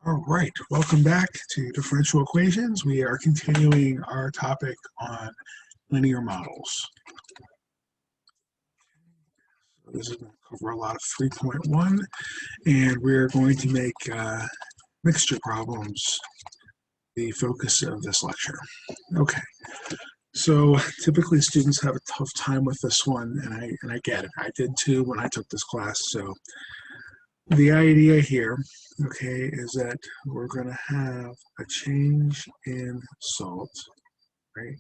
All right, welcome back to differential equations. We are continuing our topic on linear models. So this is going to cover a lot of 3.1, and we're going to make mixture problems the focus of this lecture. Okay, so typically students have a tough time with this one, and I get it. I did too when I took this class. So the idea here, okay, is that we're going to have a change in salt, right?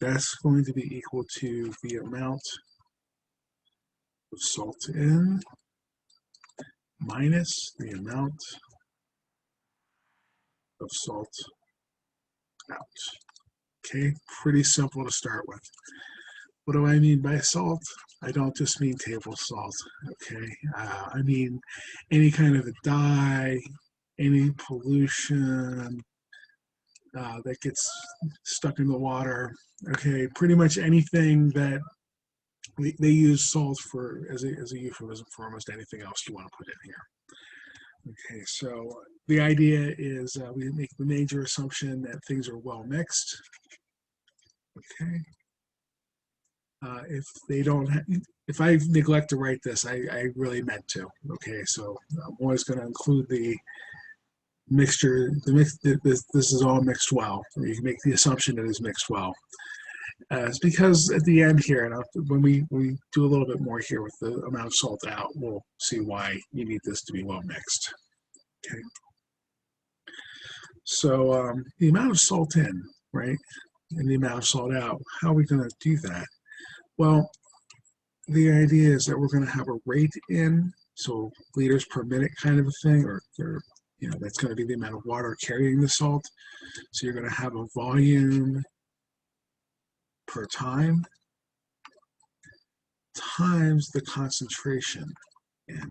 That's going to be equal to the amount of salt in minus the amount of salt out. Okay, pretty simple to start with. What do I mean by salt? I don't just mean table salt, okay? I mean any kind of a dye, any pollution that gets stuck in the water, okay? Pretty much anything that they use salt for as a euphemism for almost anything else you want to put in here. Okay, so the idea is we make the major assumption that things are well mixed. Okay. If they don't, if I neglect to write this, I really meant to. Okay, so I'm always going to include the mixture. This is all mixed well. You can make the assumption that it's mixed well. It's because at the end here, and when we do a little bit more here with the amount of salt out, we'll see why you need this to be well mixed. Okay. So the amount of salt in, right, and the amount of salt out, how are we going to do that? Well, the idea is that we're going to have a rate in, so liters per minute kind of a thing, or you know, that's going to be the amount of water carrying the salt. So you're going to have a volume per time times the concentration in.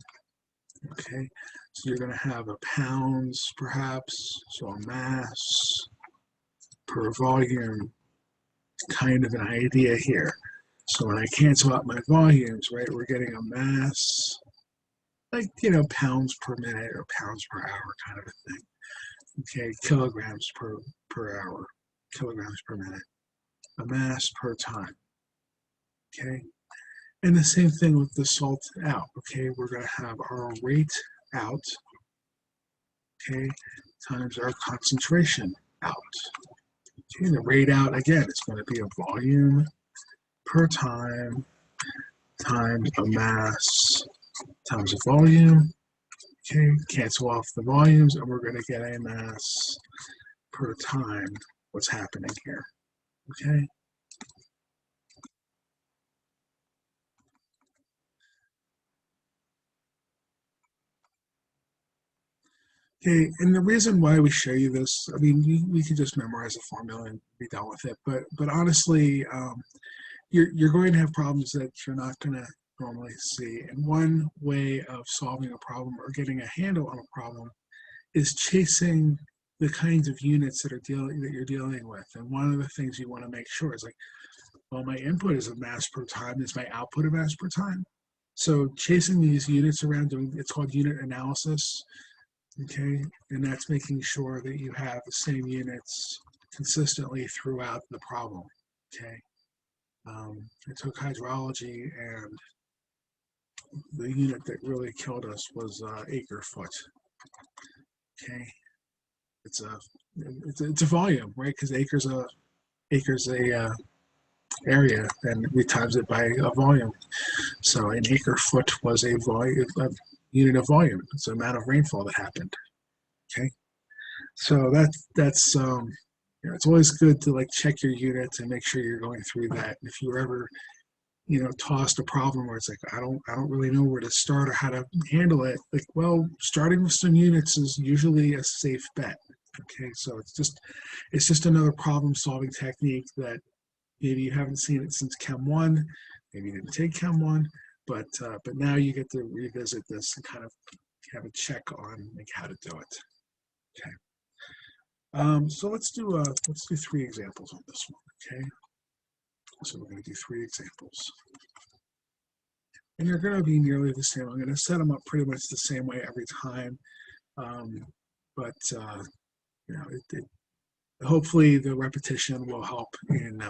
Okay, so you're going to have a pounds perhaps, so a mass per volume, kind of an idea here. So when I cancel out my volumes, right, we're getting a mass, like, you know, pounds per minute or pounds per hour kind of a thing. Okay, kilograms per hour, kilograms per minute, a mass per time. Okay, and the same thing with the salt out. Okay, we're going to have our rate out, okay, times our concentration out. Okay, the rate out, again, is going to be a volume per time times a mass times a volume. Okay, cancel off the volumes, and we're going to get a mass per time. What's happening here? Okay. Okay, and the reason why we show you this, I mean, we could just memorize the formula and be done with it, but honestly, you're going to have problems that you're not going to normally see. And one way of solving a problem or getting a handle on a problem is chasing the kinds of units that you're dealing with. And one of the things you want to make sure is like, well, my input is a mass per time. Is my output a mass per time? So chasing these units around, it's called unit analysis. Okay, and that's making sure that you have the same units consistently throughout the problem. Okay, I took hydrology, and the unit that really killed us was acre foot. Okay, it's a volume, right? Because acres a area, and we times it by a volume. So an acre foot was a unit of volume. It's the amount of rainfall that happened. Okay, so that's you know, it's always good to like check your units and make sure you're going through that. If you're ever, you know, tossed a problem where it's like I don't really know where to start or how to handle it, like, well, starting with some units is usually a safe bet. Okay, so it's just another problem solving technique that maybe you haven't seen it since Chem 1, maybe you didn't take Chem 1, but now you get to revisit this and kind of have a check on like how to do it. Okay. So let's do 3 examples on this one. Okay. So we're going to do 3 examples, and they're going to be nearly the same. I'm going to set them up pretty much the same way every time. but hopefully the repetition will help in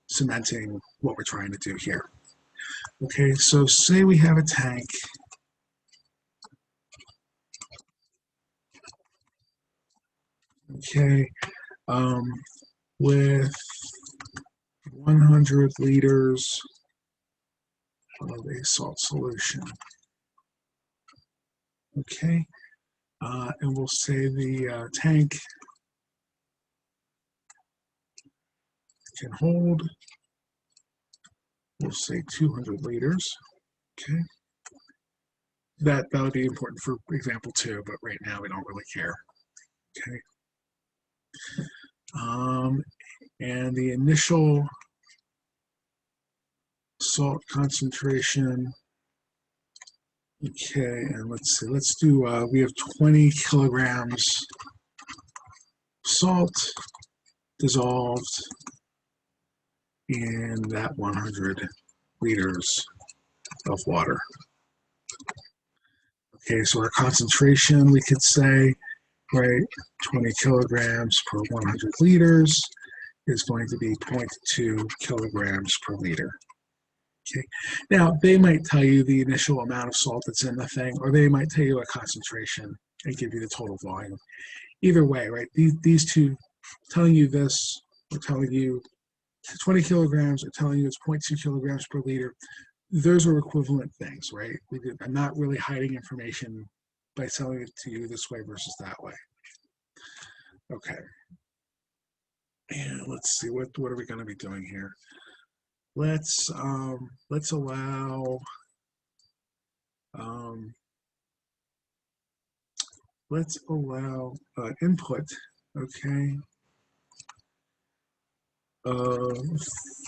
cementing what we're trying to do here. Okay, so say we have a tank. Okay, with 100 liters of a salt solution. Okay, and we'll say the tank can hold, we'll say 200 liters. Okay, that'll be important for example 2, but right now we don't really care. Okay, and the initial salt concentration. Okay, and let's see, let's do, we have 20 kilograms salt dissolved in that 100 liters of water. Okay, so our concentration, we could say, right, 20 kilograms per 100 liters is going to be 0.2 kilograms per liter. Okay, now they might tell you the initial amount of salt that's in the thing, or they might tell you a concentration and give you the total volume. Either way, right, these two telling you this, or telling you 20 kilograms, or telling you it's 0.2 kilograms per liter, those are equivalent things, right? I'm not really hiding information by selling it to you this way versus that way. Okay. And let's see, what are we going to be doing here? Let's allow input, okay, of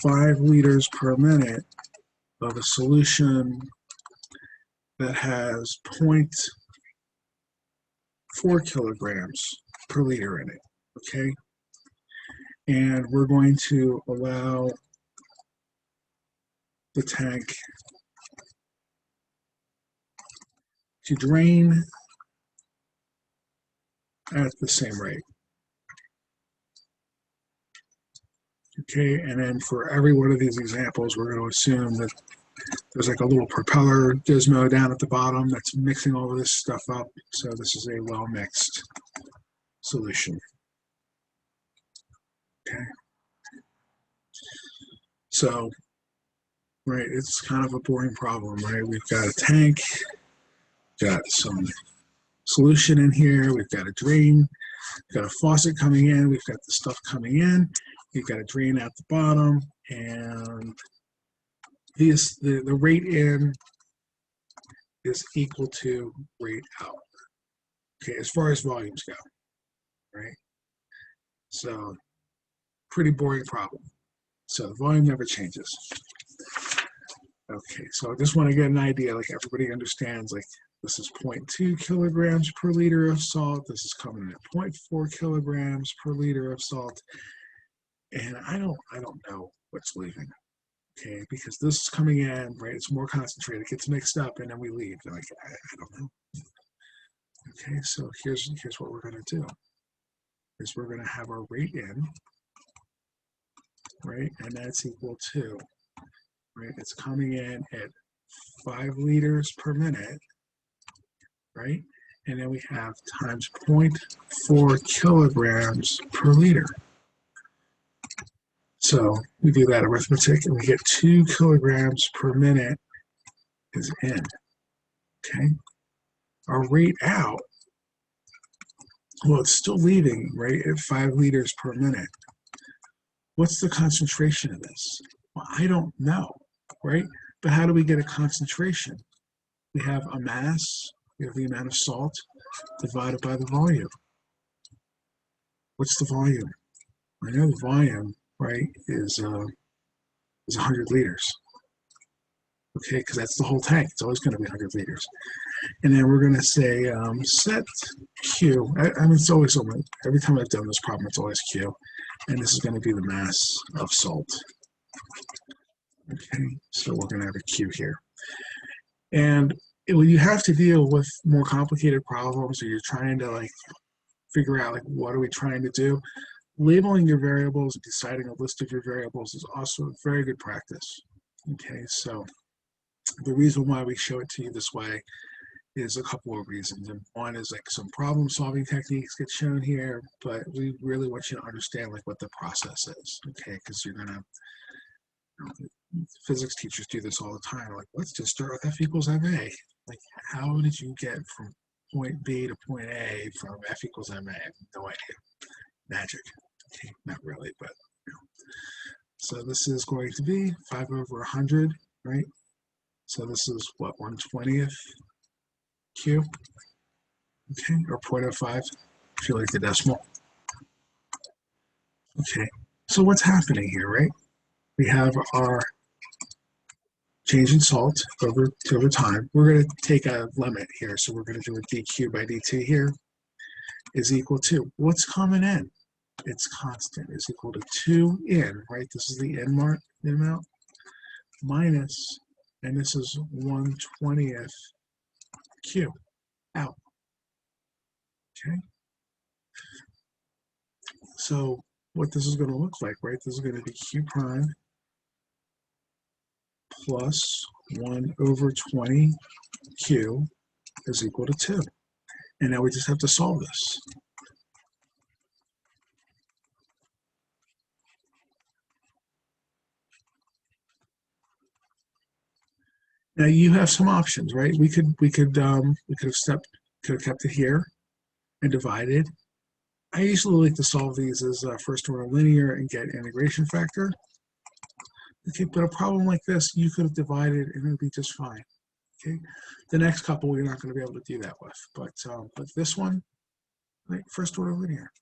5 liters per minute of a solution that has 0.4 kilograms per liter in it, okay? And we're going to allow the tank to drain at the same rate. Okay, and then for every one of these examples, we're going to assume that there's like a little propeller gizmo down at the bottom that's mixing all of this stuff up. So this is a well-mixed solution. Okay. So, right, it's kind of a boring problem, right? We've got a tank, got some solution in here, we've got a drain, we've got a faucet coming in, we've got the stuff coming in, we've got a drain at the bottom, and the rate in is equal to rate out. Okay, as far as volumes go, right? So, pretty boring problem. So the volume never changes. Okay, so I just want to get an idea, like everybody understands, like this is 0.2 kilograms per liter of salt. This is coming in at 0.4 kilograms per liter of salt. And I don't know what's leaving. Okay, because this is coming in, right? It's more concentrated, it gets mixed up, and then we leave. They're like, I don't know. Okay, so here's what we're gonna do. Is we're gonna have our rate in, right? And that's equal to, right? It's coming in at 5 liters per minute, right? And then we have times 0.4 kilograms per liter. So we do that arithmetic and we get 2 kilograms per minute is in, okay? Our rate out, well, it's still leaving, right, at 5 liters per minute. What's the concentration of this? Well, I don't know, right? But how do we get a concentration? We have a mass, we have the amount of salt divided by the volume. What's the volume? I know the volume, right, is 100 liters. Okay, because that's the whole tank. It's always going to be 100 liters. And then we're going to say set Q. I mean, it's always, every time I've done this problem, it's always Q. And this is going to be the mass of salt. Okay, so we're going to have a Q here. And when you have to deal with more complicated problems, or you're trying to like figure out like what are we trying to do. Labeling your variables, deciding a list of your variables is also a very good practice. Okay, so the reason why we show it to you this way is a couple of reasons. And one is like some problem solving techniques get shown here, but we really want you to understand like what the process is, okay? Because you're gonna, physics teachers do this all the time. Like, let's just start with F equals MA. Like, how did you get from point B to point A from F equals MA? I have no idea. Magic. Okay, not really, but you know. So this is going to be 5 over 100, right? So this is what, 1/20th Q? Okay, or 0.05, if you like the decimal. Okay, so what's happening here, right? We have our change in salt over time. We're going to take a limit here, so we're going to do a dq by dt here is equal to, what's coming in? Its constant is equal to 2 in, right? This is the in mark, the amount, minus, and this is 1/20th Q out. Okay. So what this is going to look like, right? This is going to be Q prime plus 1 over 20 Q is equal to 2. And now we just have to solve this. Now you have some options, right? We could have kept it here and divided. I usually like to solve these as first order linear and get integration factor. Okay, but a problem like this, you could have divided and it would be just fine. Okay, the next couple you're not going to be able to do that with, but this one, right, first order linear.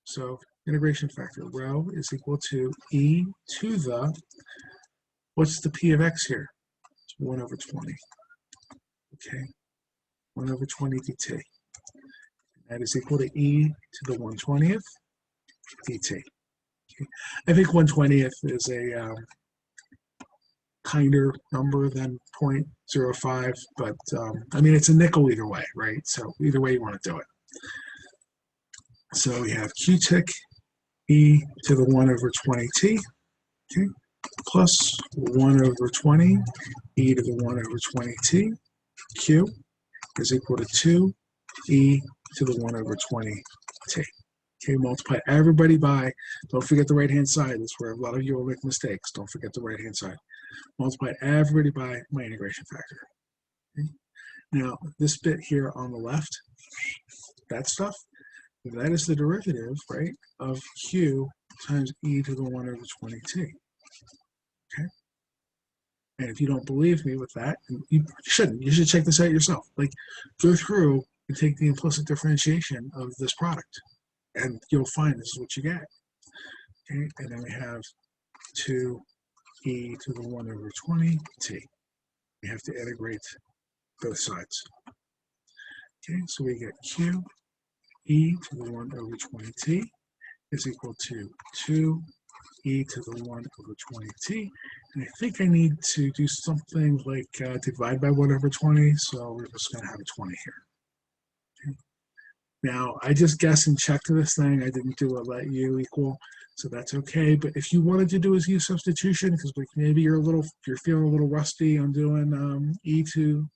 So integration factor rho is equal to e to the, what's the p of x here? It's 1 over 20. Okay, 1 over 20 dt. That is equal to e to the 1/20th dt. Okay. I think 1/20th is a kinder number than 0.05, but I mean, it's a nickel either way, right? So either way you want to do it. So we have q tick e to the 1 over 20t, okay, plus 1 over 20 e to the 1 over 20t, q is equal to 2 e to the 1 over 20t. Okay, multiply everybody by, don't forget the right-hand side. That's where a lot of you will make mistakes. Don't forget the right-hand side. Multiply everybody by my integration factor. Okay? Now, this bit here on the left, that stuff, that is the derivative, right, of q times e to the 1 over 20t. Okay? And if you don't believe me with that, you shouldn't. You should check this out yourself. Like, go through and take the implicit differentiation of this product, and you'll find this is what you get. Okay, and then we have 2e to the 1 over 20t. We have to integrate both sides. Okay, so we get q e to the 1 over 20t is equal to 2 e to the 1 over 20t. And I think I need to do something like divide by 1 over 20, so we're just going to have a 20 here. Okay. Now, I just guessed and checked this thing. I didn't do a let u equal, so that's okay. But if you wanted to do a u substitution, because like maybe you're feeling a little rusty on doing e to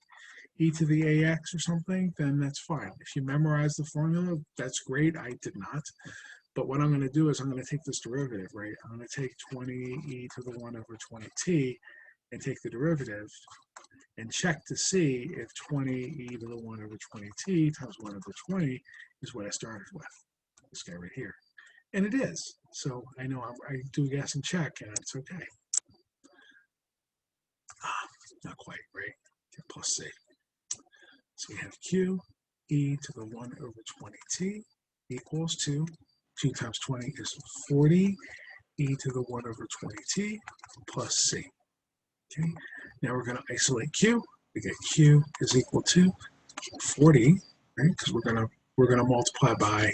the ax or something, then that's fine. If you memorize the formula, that's great. I did not. But what I'm going to do is I'm going to take this derivative, right? I'm going to take 20e to the 1 over 20t and take the derivative and check to see if 20e to the 1 over 20t times 1 over 20 is what I started with. This guy right here. And it is. So I know I do guess and check, and it's okay. Not quite, right? Get plus c. So we have q e to the 1 over 20t equals to 2 times 20 is 40 e to the 1 over 20t plus c. Okay, now we're going to isolate q. We get q is equal to 40, right? Because we're gonna multiply by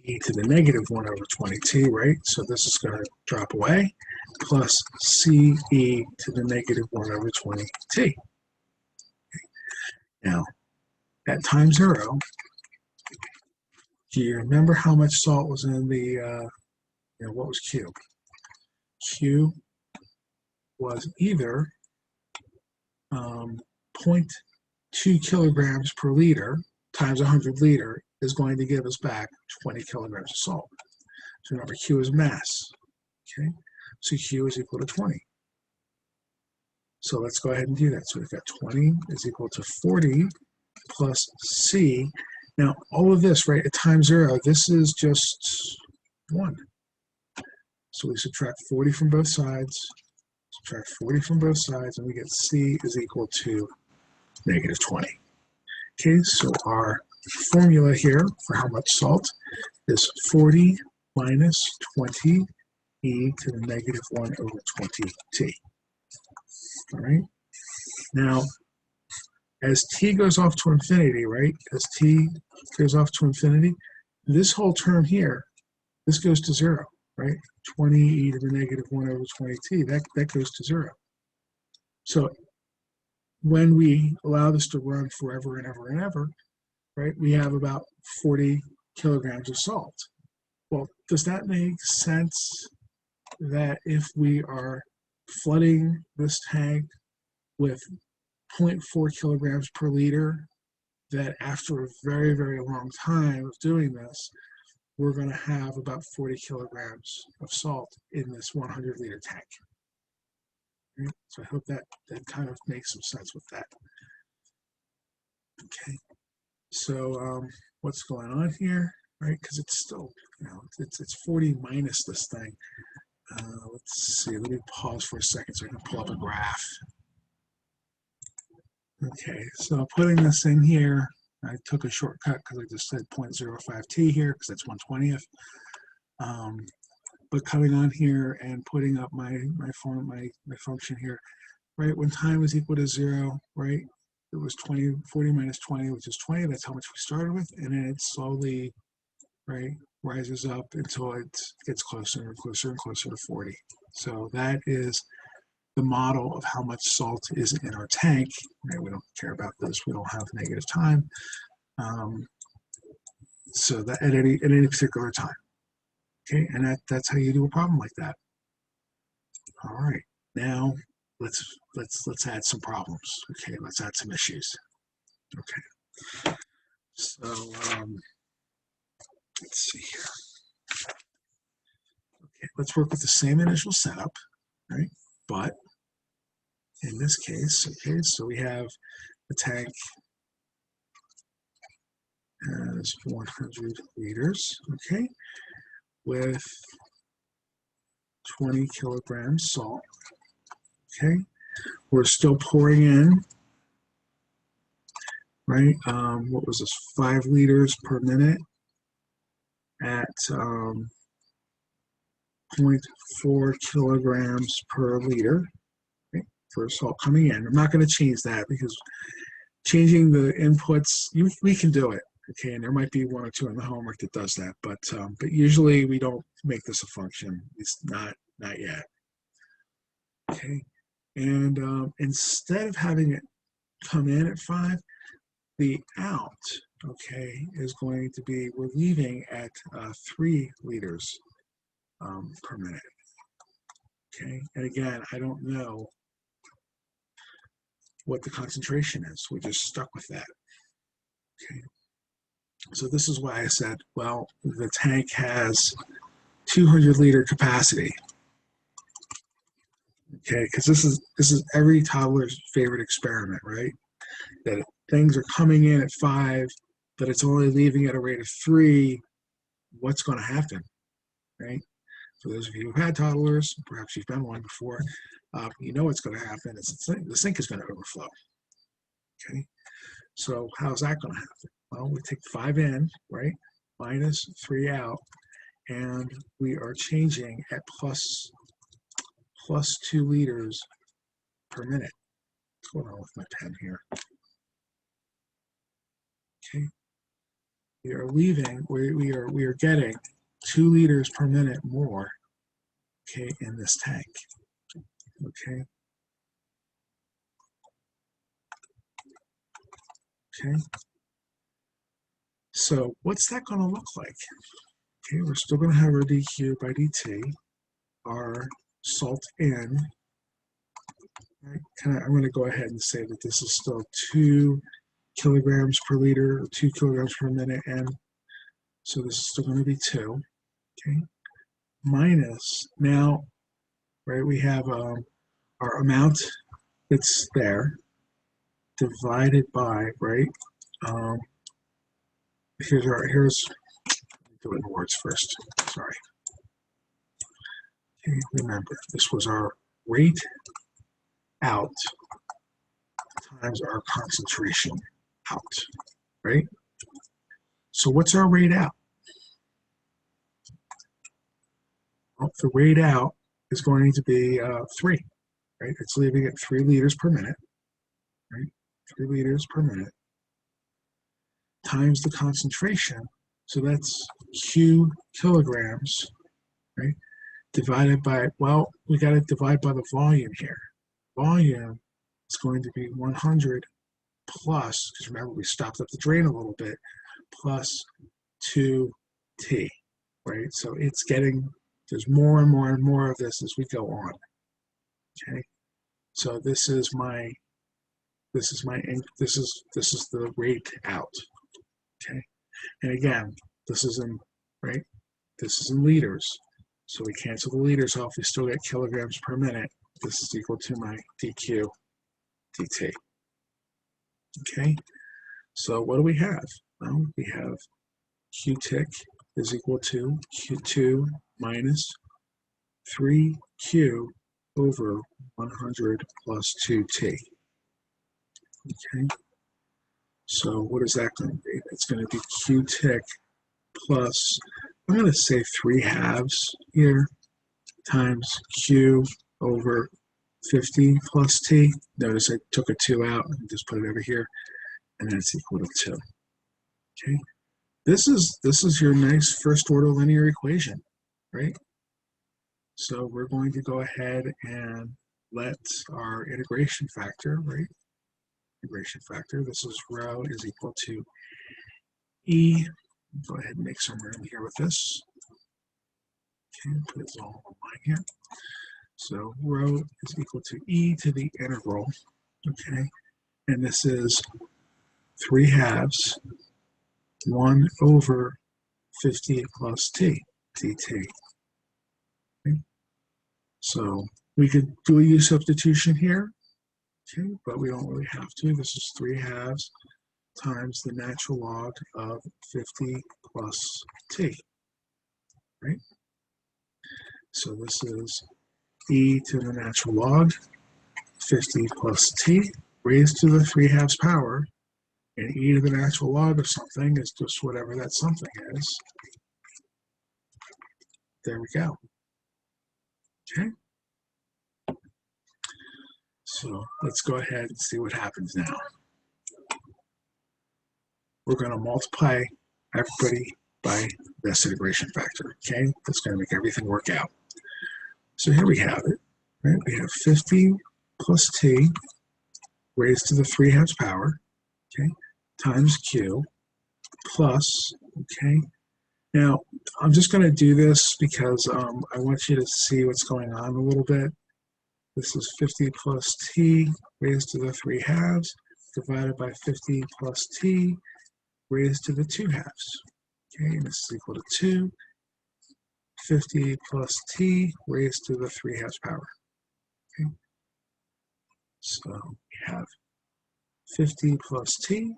e to the negative 1 over 20t, right? So this is going to drop away, plus c e to the negative 1 over 20t. Okay. Now, at time 0, Do you remember how much salt was in the, what was Q? Q was either 0.2 kilograms per liter times 100 liter is going to give us back 20 kilograms of salt. So remember, Q is mass. Okay, so Q is equal to 20. So let's go ahead and do that. So we've got 20 is equal to 40 plus C. Now, all of this, right, at time 0, this is just 1. So we subtract 40 from both sides, and we get C is equal to negative 20. Okay, so our formula here for how much salt is 40 minus 20 e to the negative 1 over 20t. All right. Now, as t goes off to infinity, right, as t goes off to infinity, this whole term here, this goes to 0, right? 20 e to the negative 1 over 20t, that goes to 0. So when we allow this to run forever and ever and ever, right, we have about 40 kilograms of salt. Well, does that make sense that if we are flooding this tank with 0.4 kilograms per liter, that after a very, very long time of doing this, we're going to have about 40 kilograms of salt in this 100-liter tank? Right? So I hope that kind of makes some sense with that. Okay, so what's going on here, right? Because it's still, it's 40 minus this thing. Let's see, let me pause for a second so I can pull up a graph. Okay, so putting this in here, I took a shortcut because I just said 0.05t here because that's 1/20th. But coming on here and putting up my function here, right? When time was equal to 0, right? It was 40 minus 20, which is 20. That's how much we started with, and then it slowly, right, rises up until it gets closer and closer and closer to 40. So that is the model of how much salt is in our tank. Right? We don't care about this. We don't have negative time. So that at any particular time. Okay, and that's how you do a problem like that. All right, now let's add some problems. Okay, let's add some issues. Okay, so let's see here. Okay, let's work with the same initial setup, right? But in this case, okay, so we have the tank has 100 liters, okay, with 20 kilograms salt, okay. We're still pouring in, right, what was this, 5 liters per minute at 0.4 kilograms per liter, okay, for salt coming in. I'm not going to change that because changing the inputs, we can do it, okay, and there might be 1 or 2 in the homework that does that, but usually we don't make this a function. It's not yet. Okay, and instead of having it come in at 5, the out, okay, is going to be, we're leaving at 3 liters per minute. Okay, and again, I don't know what the concentration is. We're just stuck with that. Okay, so this is why I said, well, the tank has 200-liter capacity. Okay, because this is every toddler's favorite experiment, right? That things are coming in at 5, but it's only leaving at a rate of 3. What's going to happen, right? For those of you who've had toddlers, perhaps you've been one before, you know what's going to happen. The sink is going to overflow. Okay, so how's that going to happen? Well, we take 5 in, right, minus 3 out, and we are changing at plus 2 liters per minute. What's going on with my pen here? Okay, we are leaving. We are getting 2 liters per minute more. Okay, in this tank. Okay. Okay. So what's that going to look like? Okay, we're still going to have our dq by dt, our salt in. Right? I'm going to go ahead and say that this is still 2 kilograms per liter, or 2 kilograms per minute, and so this is still going to be 2. Okay, minus, now, right, we have our amount that's there divided by, right, um, here's, do it in words first, sorry. Okay, remember, this was our rate out times our concentration out, right? So what's our rate out? Well, the rate out is going to be 3, right? It's leaving at 3 liters per minute, right? 3 liters per minute times the concentration. So that's Q kilograms, right? Divided by, well, we got to divide by the volume here. Volume is going to be 100 plus, because remember we stopped up the drain a little bit, plus 2T, right? So it's getting, there's more and more and more of this as we go on, okay? So this is the rate out, okay? And again, this is in, right? This is in liters. So we cancel the liters off, we still get kilograms per minute. This is equal to my dq dt. Okay, so what do we have? Well, we have q tick is equal to q2 minus 3q over 100 plus 2t. Okay, so what is that going to be? It's going to be q tick plus, I'm going to say 3/2 here, times q over 50 plus t. Notice I took a 2 out and just put it over here, and that's equal to 2. Okay, this is your nice first order linear equation, right? So we're going to go ahead and let our integration factor, right? Integration factor, this is rho is equal to E. Go ahead and make some room here with this. Okay, put this all on line here. So rho is equal to E to the integral, okay? And this is 3/2 1 over 50 plus t, dt. Okay? So we could do a u substitution here, okay, but we don't really have to. This is 3/2 times the natural log of 50 plus t, right? So this is e to the natural log, 50 plus t, raised to the 3/2 power, and e to the natural log of something is just whatever that something is. There we go. Okay. So let's go ahead and see what happens now. We're going to multiply everybody by this integration factor, okay? That's going to make everything work out. So here we have it, right? We have 50 plus t raised to the 3/2 power, okay, times q plus, okay. Now, I'm just going to do this because I want you to see what's going on a little bit. This is 50 plus t raised to the 3/2 divided by 50 plus t raised to the 2/2. Okay, and this is equal to 2. 50 plus t raised to the 3/2 power. Okay, so we have 50 plus t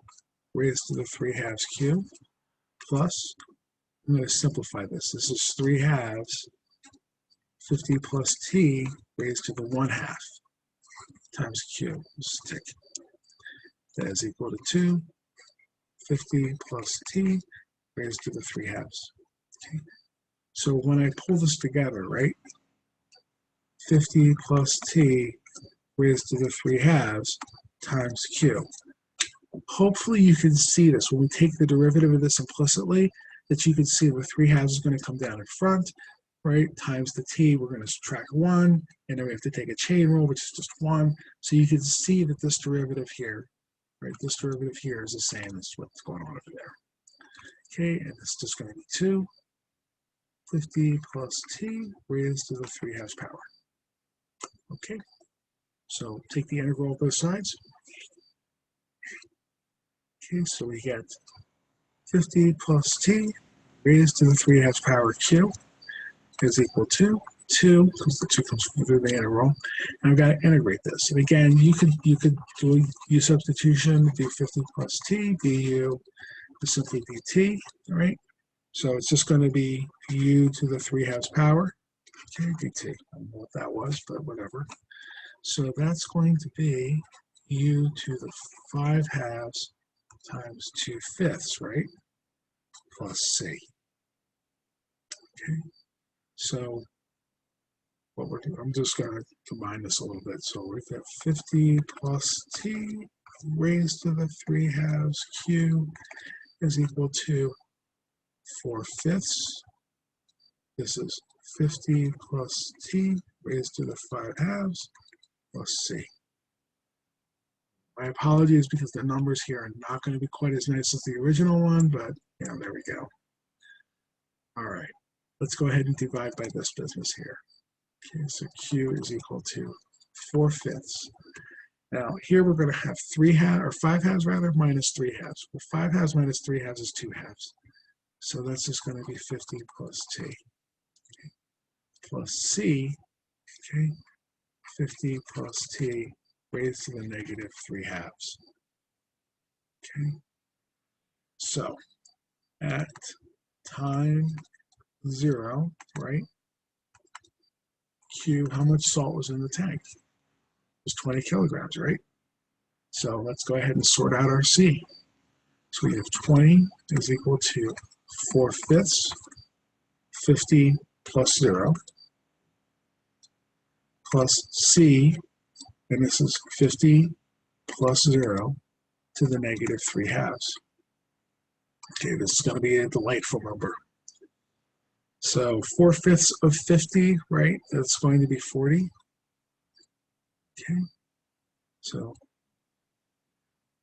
raised to the 3/2 cube plus, I'm going to simplify this. This is 3/2 50 plus t raised to the 1/2 times q. Just tick. That is equal to 2. 50 plus t raised to the 3/2. Okay. So when I pull this together, right? 50 plus t raised to the 3/2 times q. Hopefully you can see this. When we take the derivative of this implicitly, that you can see the 3/2 is going to come down in front, right? Times the t, we're going to subtract 1, and then we have to take a chain rule, which is just 1. So you can see that this derivative here, right? This derivative here is the same as what's going on over there. Okay, and it's just going to be 2, 50 plus t raised to the 3/2 power. Okay, so take the integral of both sides. Okay, so we get 50 plus t raised to the 3/2 power q is equal to 2, because the 2 comes through the integral, and I've got to integrate this. And again, you could do u substitution, do 50 plus t, du is simply dt, right? So it's just going to be u to the 3/2 power, okay, dt. I don't know what that was, but whatever. So that's going to be u to the 5/2 times 2/5, right? Plus c. Okay, so what we're doing, I'm just going to combine this a little bit. So we've got 50 plus t raised to the 3/2 q is equal to 4/5. This is 50 plus t raised to the 5/2 plus c. My apologies because the numbers here are not going to be quite as nice as the original one, but you know, there we go. All right, let's go ahead and divide by this business here. Okay, so q is equal to 4/5. Now here we're going to have 5/2 rather minus 3/2. Well, 5/2 minus 3/2 is 2/2. So that's just going to be 50 plus t, okay, plus c, okay, 50 plus t raised to the negative 3/2. Okay, so at time 0, right, q, how much salt was in the tank? It was 20 kilograms, right? So let's go ahead and sort out our c. So we have 20 is equal to 4/5, 50 plus 0, plus c, and this is 50 plus 0 to the negative 3/2. Okay, this is going to be a delightful number. So 4/5 of 50, right, that's going to be 40. Okay, so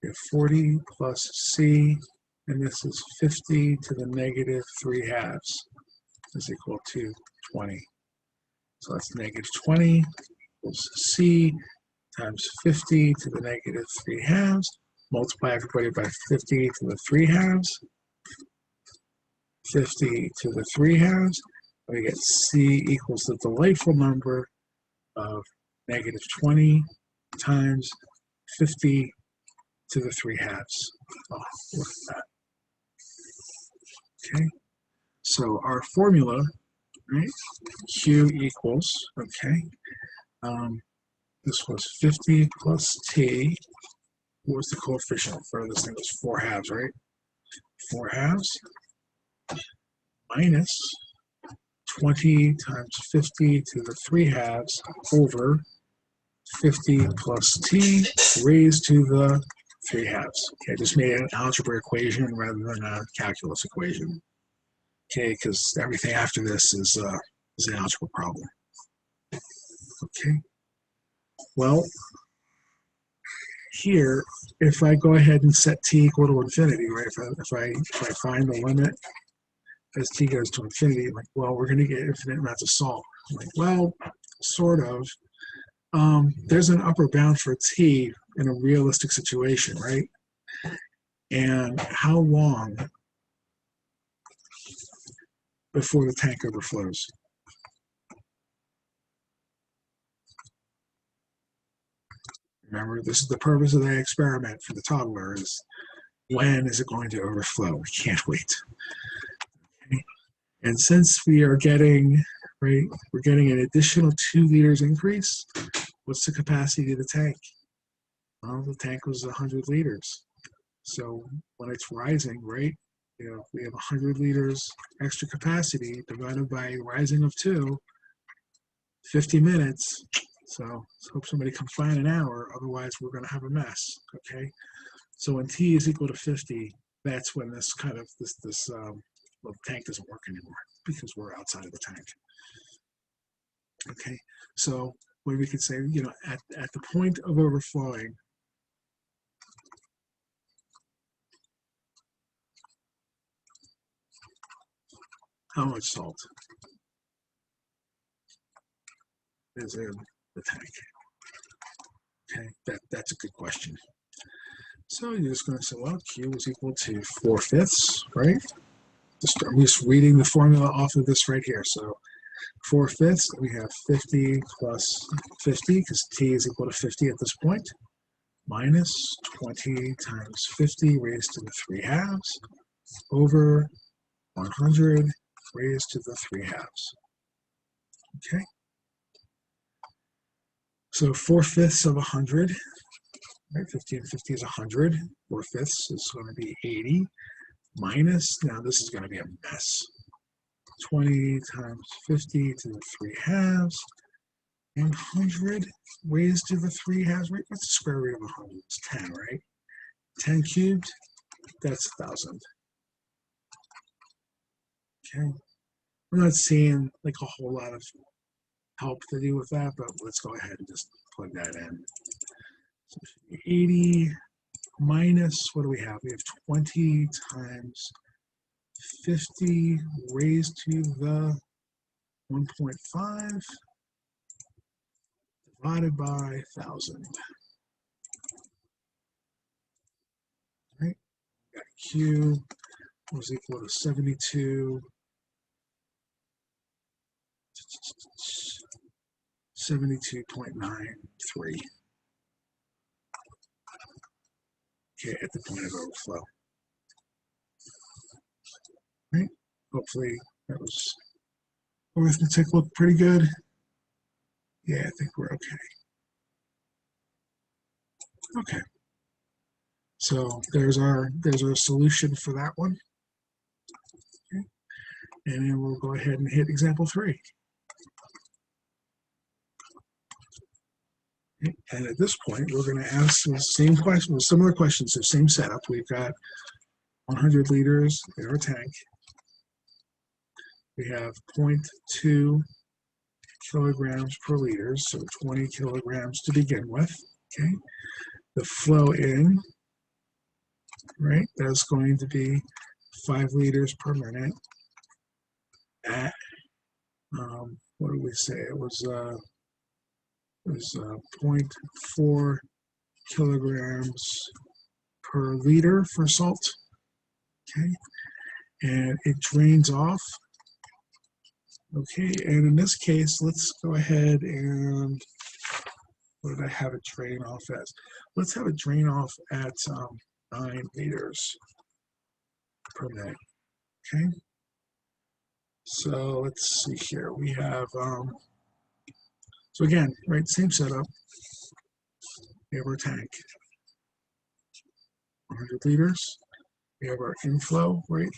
we have 40 plus c, and this is 50 to the negative 3/2 is equal to 20. So that's negative 20 equals c times 50 to the negative 3/2. Multiply everybody by 50 to the 3/2. 50 to the 3/2. We get c equals the delightful number of negative 20 times 50 to the 3/2. Oh, look at that. Okay, so our formula, right, q equals, okay, this was 50 plus t. What was the coefficient for this thing? It was 4/2, right? 4/2 minus 20 times 50 to the 3/2 over 50 plus t raised to the 3/2. Okay, I just made an algebra equation rather than a calculus equation. Okay, because everything after this is an algebra problem. Okay, well, here, if I go ahead and set t equal to infinity, right? If I find the limit as t goes to infinity, like, well, we're going to get infinite amounts of salt. I'm like, well, sort of. There's an upper bound for t in a realistic situation, right? And how long before the tank overflows? Remember, this is the purpose of the experiment for the toddler, is when is it going to overflow? We can't wait. Okay. And since we are getting, right, we're getting an additional 2 liters increase, what's the capacity of the tank? Well, the tank was 100 liters. So when it's rising, right, you know, we have 100 liters extra capacity divided by rising of 2, 50 minutes. So let's hope somebody comes by in an hour, otherwise we're going to have a mess, okay? So when t is equal to 50, that's when this kind of, well, the tank doesn't work anymore because we're outside of the tank. Okay, so what we could say, you know, at the point of overflowing, how much salt is in the tank? Okay, that's a good question. So you're just going to say, well, Q is equal to 4/5, right? I'm just reading the formula off of this right here. So 4/5, we have 50 plus 50, because T is equal to 50 at this point, minus 20 times 50 raised to the 3/2 over 100 raised to the 3/2. Okay. So 4/5 of 100, right? 50 and 50 is 100. 4/5 is going to be 80. Minus, now this is going to be a mess. 20 times 50 to the 3/2, and 100 raised to the 3/2, right? What's the square root of 100? It's 10, right? 10 cubed, that's 1,000. Okay. We're not seeing like a whole lot of help to do with that, but let's go ahead and just plug that in. So 80 minus, what do we have? We have 20 times 50 raised to the 1.5 divided by 1,000. Right? Got Q was equal to 72. 72.93. Okay, at the point of overflow. Right? Hopefully that was arithmetic looked pretty good. Yeah, I think we're okay. Okay. So there's our solution for that one. Okay. And then we'll go ahead and hit example 3. Okay. And at this point, we're going to ask the same question, similar questions, the same setup. We've got 100 liters in our tank. We have 0.2 kilograms per liter, so 20 kilograms to begin with. Okay. The flow in, right, that's going to be 5 liters per minute at, what did we say? It was 0.4 kilograms per liter for salt. Okay. And it drains off. Okay, and in this case, let's go ahead and, what did I have it drain off as? Let's have it drain off at 9 liters per minute. Okay, so let's see here. We have, so again, right, same setup. We have our tank, 100 liters. We have our inflow, right?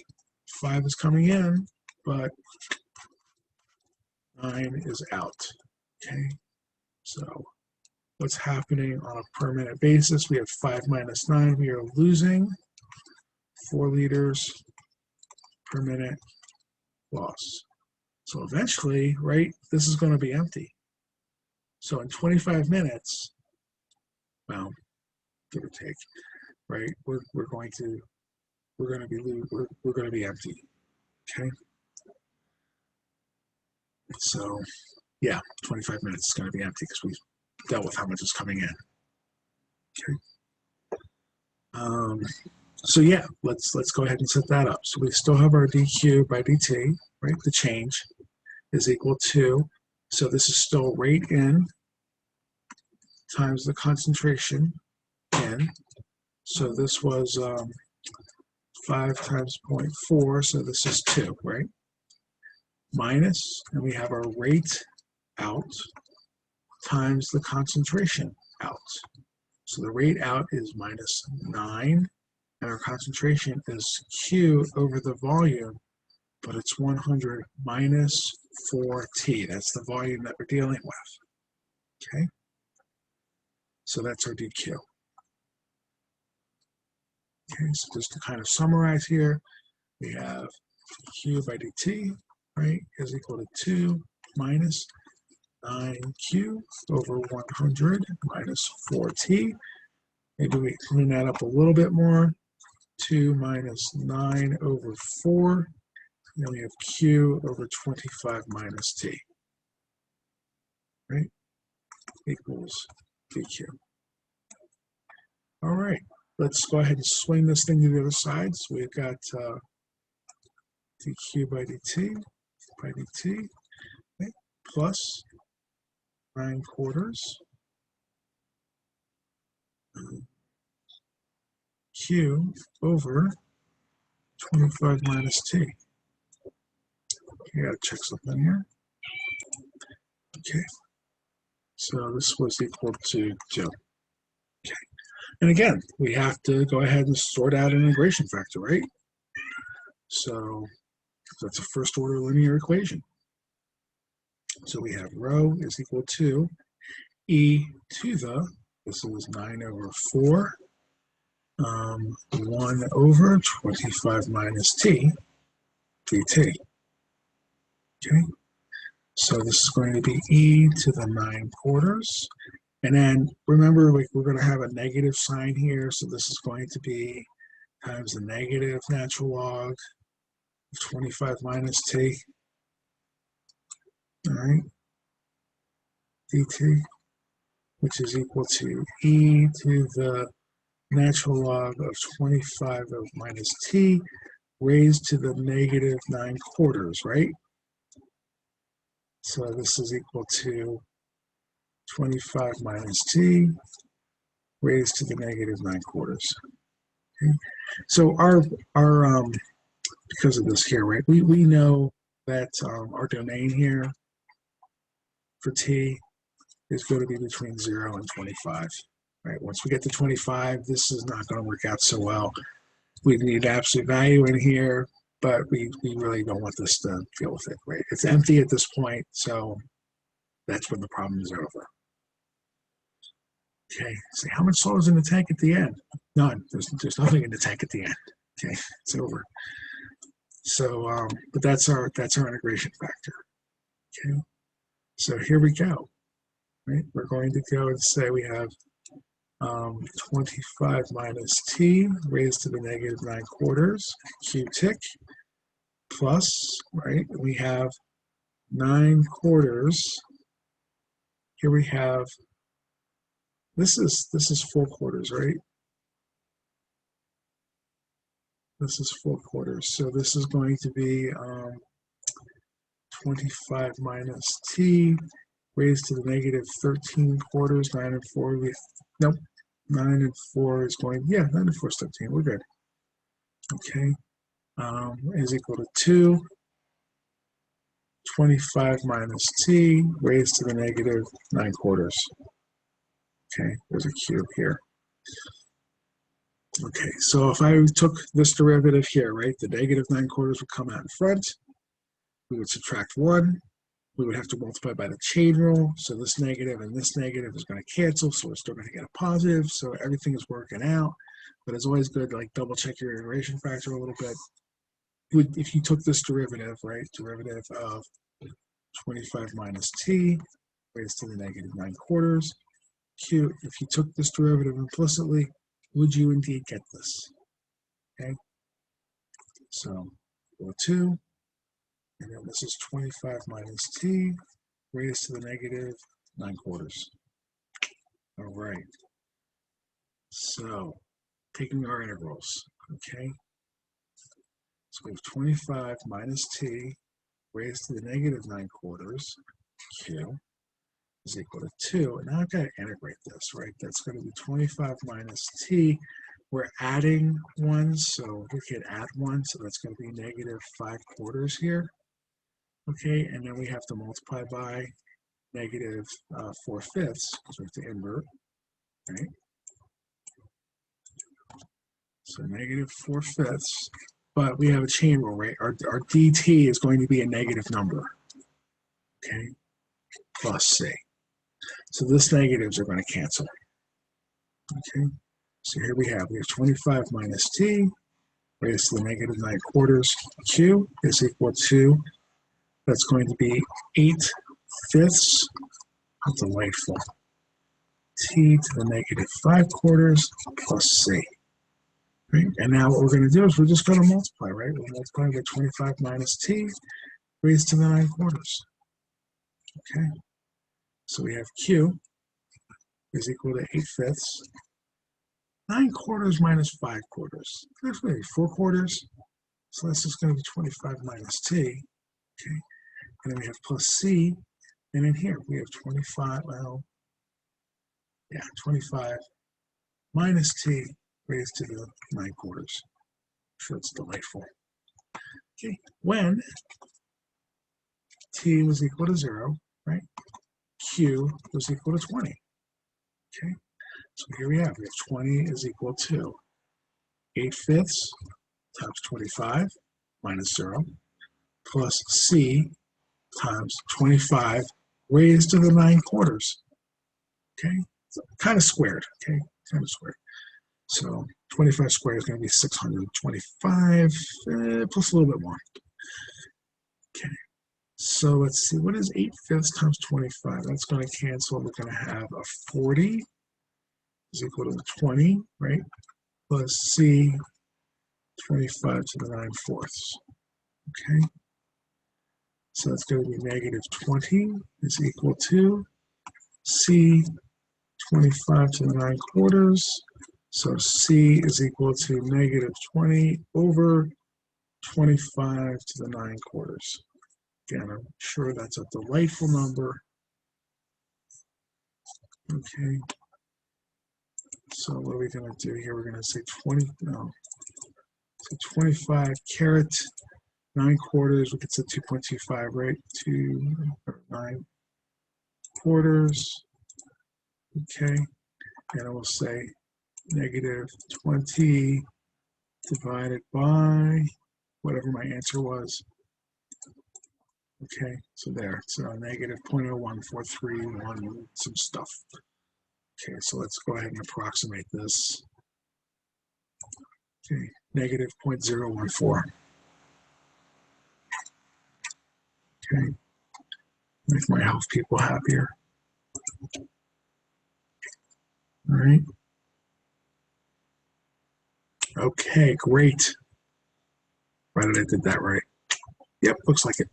5 is coming in, but 9 is out. Okay, so what's happening on a per minute basis? We have 5 minus 9. We are losing 4 liters per minute loss. So eventually, right, this is going to be empty. So in 25 minutes, well, give or take, right, we're going to be empty. Okay. So yeah, 25 minutes is going to be empty because we dealt with how much is coming in. Okay. So yeah, let's go ahead and set that up. So we still have our dq by dt, right? The change is equal to, so this is still rate in times the concentration in. So this was 5 times 0.4, so this is 2, right? Minus, and we have our rate out times the concentration out. So the rate out is minus 9, and our concentration is Q over the volume, but it's 100 minus 4T. That's the volume that we're dealing with. Okay? So that's our dq. Okay, so just to kind of summarize here, we have Q by dt, right, is equal to 2 minus 9Q over 100 minus 4T. Maybe we clean that up a little bit more. 2 minus 9 over 4 then we have q over 25 minus t, right? Equals dq. All right, let's go ahead and swing this thing to the other side. So we've got dq by dt, right, plus 9/4 q over 25 minus t. You gotta check something here. Okay, so this was equal to 2. Okay, and again, we have to go ahead and sort out an integration factor, right? So that's a first order linear equation. So we have rho is equal to e to the, this is 9/4, 1 over 25 minus t dt. Okay, so this is going to be e to the 9/4. And then remember, like, we're going to have a negative sign here, so this is going to be times the negative natural log of 25 minus t, all right, dt, which is equal to e to the natural log of 25 of minus t raised to the negative 9/4, right? So this is equal to 25 minus t raised to the negative 9/4. Okay. So our because of this here, right? We know that our domain here for t is going to be between 0 and 25. Right? Once we get to 25, this is not going to work out so well. We need absolute value in here, but we really don't want this to deal with it, right? It's empty at this point, so that's when the problem is over. Okay, so how much salt is in the tank at the end? None. There's nothing in the tank at the end. Okay, it's over. So, but that's our integration factor. Okay, so here we go. Right, we're going to go and say we have 25 minus t raised to the negative 9/4 q tick plus, right, we have 9/4. Here we have, this is 4/4, right? This is 4/4. So this is going to be 25 minus t raised to the negative 13/4. 9 and 4. Nope. 9 and 4 is going, yeah, 9 and 4 is 13. We're good. Okay. Is equal to 2. 25 minus t raised to the negative 9/4. Okay, there's a cube here. Okay, so if I took this derivative here, right, the negative 9/4 would come out in front. We would subtract 1. We would have to multiply by the chain rule. So this negative and this negative is going to cancel, so we're still going to get a positive. So everything is working out. But it's always good to like double check your integration factor a little bit. If you took this derivative, right, derivative of 25 minus t raised to the negative 9/4 q, if you took this derivative implicitly, would you indeed get this? Okay, so 2, and then this is 25 minus t raised to the negative 9/4. All right, so taking our integrals, okay, so we have 25 minus t raised to the negative 9/4 q is equal to 2. And now I've got to integrate this, right? That's going to be 25 minus t. We're adding 1, so we can add 1, so that's going to be negative 5/4 here. Okay, and then we have to multiply by negative 4/5, because we have to invert, right? So negative 4/5, but we have a chain rule, right? Our dt is going to be a negative number, okay, plus c. So this negatives are going to cancel. Okay, so here we have 25 minus t raised to the negative 9/4 q is equal to, that's going to be 8/5, how delightful, t to the negative 5/4 plus c. right? And now what we're going to do is we're just going to multiply, right? We're multiplying by 25 minus t raised to the 9 quarters. Okay, so we have q is equal to 8/5. 9 quarters minus 5 quarters. There's going to be 4 quarters. So that's just going to be 25 minus t. Okay, and then we have plus c. And in here we have 25, well, yeah, 25 minus t raised to the 9 quarters. I'm sure it's delightful. Okay, when t was equal to 0, right, q was equal to 20. Okay, so here we have 20 is equal to 8/5 times 25 minus 0 plus c times 25 raised to the 9 quarters. Okay, so kind of squared. Okay, kind of squared. So 25 squared is going to be 625 plus a little bit more. Okay, so let's see, what is 8/5 times 25? That's going to cancel. We're going to have a 40 is equal to 20, right? Plus c 25 to the 9/4. Okay, so that's going to be negative 20 is equal to c 25 to the 9 quarters. So c is equal to negative 20 over 25 to the 9 quarters. Again, I'm sure that's a delightful number. Okay. So what are we going to do here? We're going to say 20, no. So 25 caret 9 quarters. We could say 2.25, right? 9 quarters. Okay. And I will say negative 20 divided by whatever my answer was. Okay, so there, so negative 0.01431, some stuff. Okay, so let's go ahead and approximate this. Okay, negative 0.014. Okay, make my health people happier. All right. Okay, great. Why did I did that right? Yep, looks like it.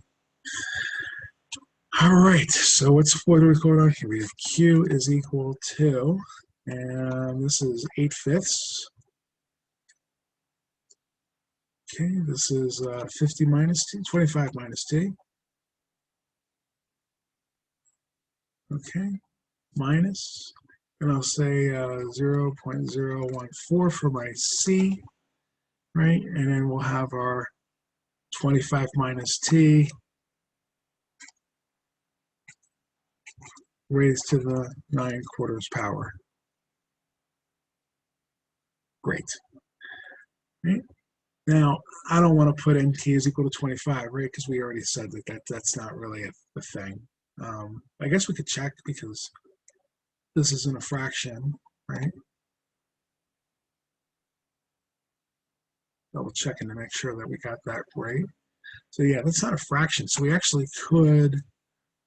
All right, so what are we going on here? We have q is equal to, and this is 8/5. Okay, this is 50 minus t, 25 minus t. Okay, minus, and I'll say 0.014 for my c, right? And then we'll have our 25 minus t raised to the 9 quarters power. Great. Right? Now, I don't want to put in t is equal to 25, right? Because we already said that's not really a thing. I guess we could check because this isn't a fraction, right? Double checking to make sure that we got that right. So yeah, that's not a fraction. So we actually could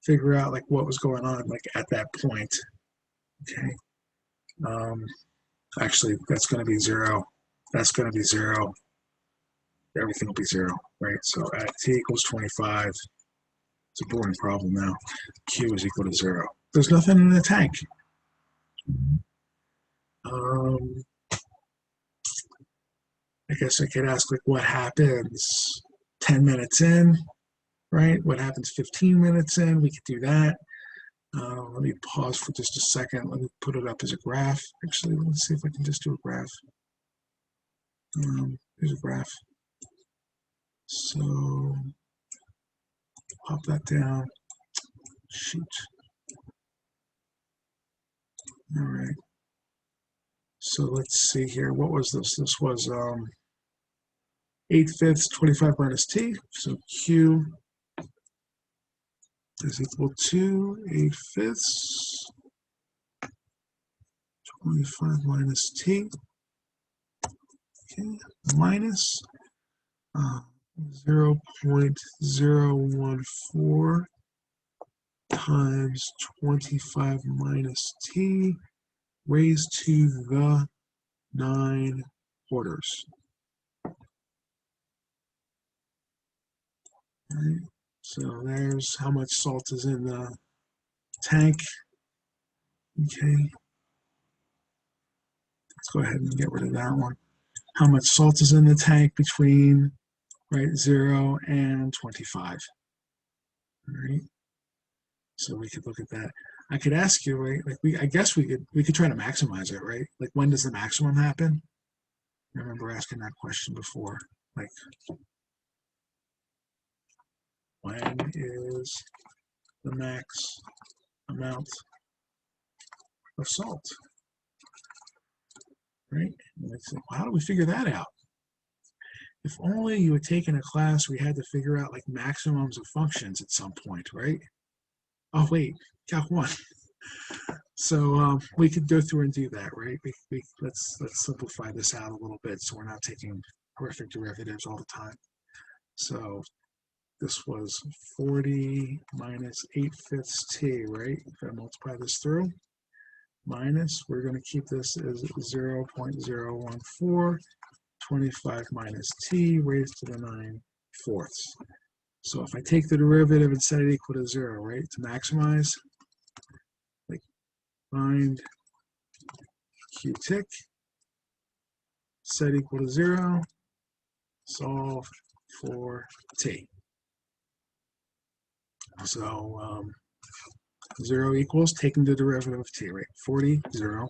figure out like what was going on like at that point. Okay. Actually, that's going to be 0. That's going to be 0. Everything will be 0, right? So at t equals 25, it's a boring problem now. Q is equal to 0. There's nothing in the tank. I guess I could ask like what happens 10 minutes in, right? What happens 15 minutes in? We could do that. Let me pause for just a second. Let me put it up as a graph. Actually, let's see if I can just do a graph. Here's a graph. So pop that down. Shoot. All right. So let's see here. What was this? This was 8/5, 25 minus t. So Q is equal to 8/5, 25 minus t. Okay, minus 0.014 times 25 minus t raised to the 9 quarters. Right. So there's how much salt is in the tank. Okay, let's go ahead and get rid of that one. How much salt is in the tank between, right, 0 and 25. All right, so we could look at that. I could ask you, right, like I guess we could try to maximize it, right? Like when does the maximum happen? I remember asking that question before. Like, when is the max amount of salt? Right? And I said, well, how do we figure that out? If only you had taken a class where you had to figure out like maximums of functions at some point, right? Oh wait, Calc 1. So we could go through and do that, right? Let's simplify this out a little bit so we're not taking horrific derivatives all the time. So this was 40 minus 8/5 t, right? If I multiply this through, minus, we're going to keep this as 0.014, 25 minus t raised to the 9/4. So if I take the derivative and set it equal to 0, right, to maximize, like find q-tick, set equal to 0, solve for t. So 0 equals taking the derivative of t, right? 40, 0.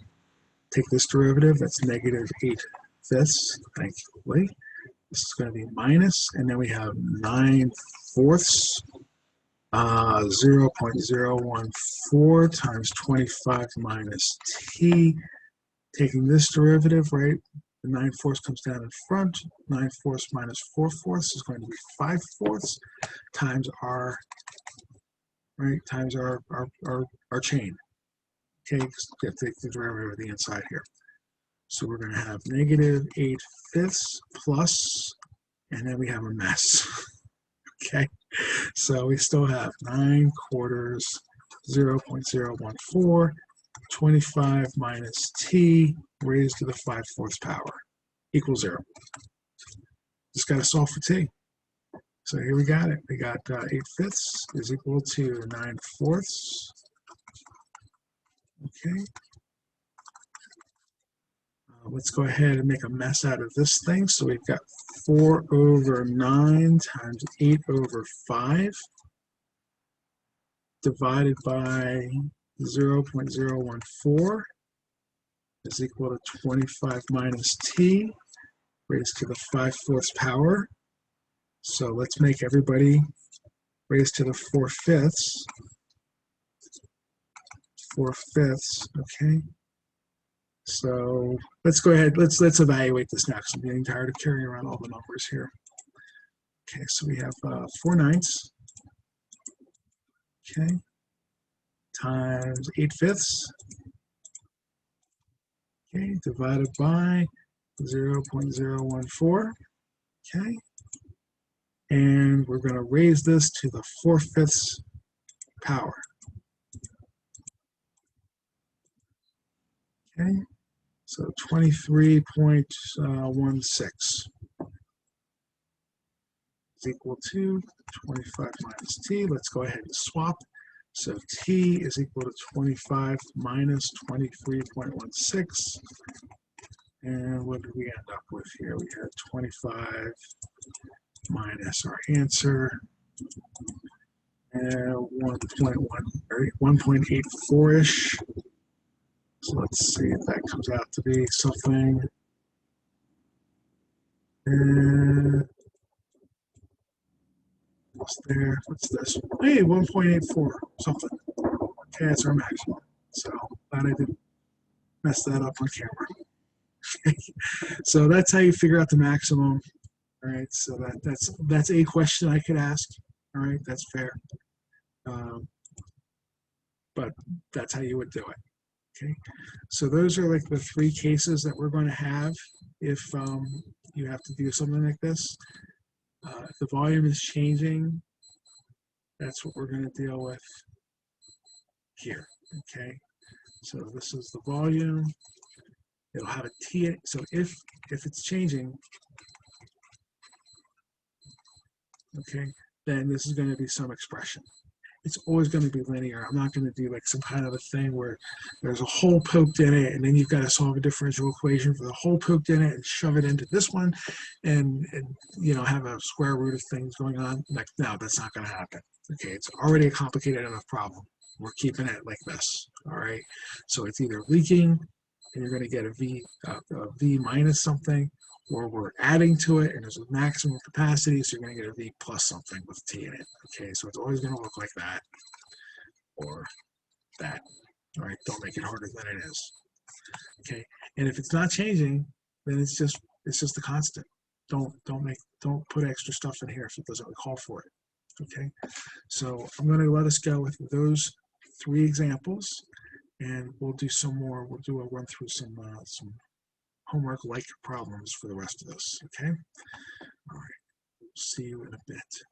Take this derivative, that's negative 8/5, thankfully. This is going to be minus, and then we have 9/4, 0.014 times 25 minus t. Taking this derivative, right? The 9/4 comes down in front. 9/4 minus 4/4 is going to be 5/4 times our, right, times our chain. Okay, because we have to take the derivative of the inside here. So we're going to have negative 8/5 plus, and then we have a mess. Okay, so we still have 9/4, 0.014, 25 minus t raised to the 5/4 power equals 0. Just got to solve for t. So here we got it. We got 8/5 is equal to 9/4. Okay. Let's go ahead and make a mess out of this thing. So we've got 4/9 times 8/5 divided by 0.014 is equal to 25 minus t raised to the 5/4 power. So let's make everybody raised to the 4/5. 4/5, okay. So let's go ahead, let's evaluate this now because I'm getting tired of carrying around all the numbers here. Okay, so we have 4/9, okay, times 8/5, okay, divided by 0.014, okay, and we're going to raise this to the 4/5 power. Okay, so 23.16 is equal to 25 minus t. Let's go ahead and swap. So t is equal to 25 minus 23.16. And what did we end up with here? We had 25 minus our answer, and 1.84-ish. So let's see if that comes out to be something. And what's there? What's this? Hey, 1.84 something. Okay, that's our maximum. So glad I didn't mess that up on camera. So that's how you figure out the maximum. All right, so that's a question I could ask. All right, that's fair. But that's how you would do it. Okay, so those are like the 3 cases that we're going to have if you have to do something like this. If the volume is changing, that's what we're going to deal with here. Okay, so this is the volume, it'll have a T. So if it's changing, okay, then this is going to be some expression. It's always going to be linear. I'm not going to do like some kind of a thing where there's a hole poked in it and then you've got to solve a differential equation for the hole poked in it and shove it into this one and you know, have a square root of things going on. Like, no, that's not going to happen. Okay, it's already a complicated enough problem. We're keeping it like this. All right, so it's either leaking and you're going to get a V minus something, or we're adding to it and there's a maximum capacity, so you're going to get a V plus something with T in it. Okay, so it's always going to look like that or that. All right, don't make it harder than it is. Okay, and if it's not changing, then it's just a constant. Don't put extra stuff in here if it doesn't call for it. Okay, so I'm going to let us go with those 3 examples, and we'll do some more. We'll do a run through some homework-like problems for the rest of this. Okay, all right. See you in a bit.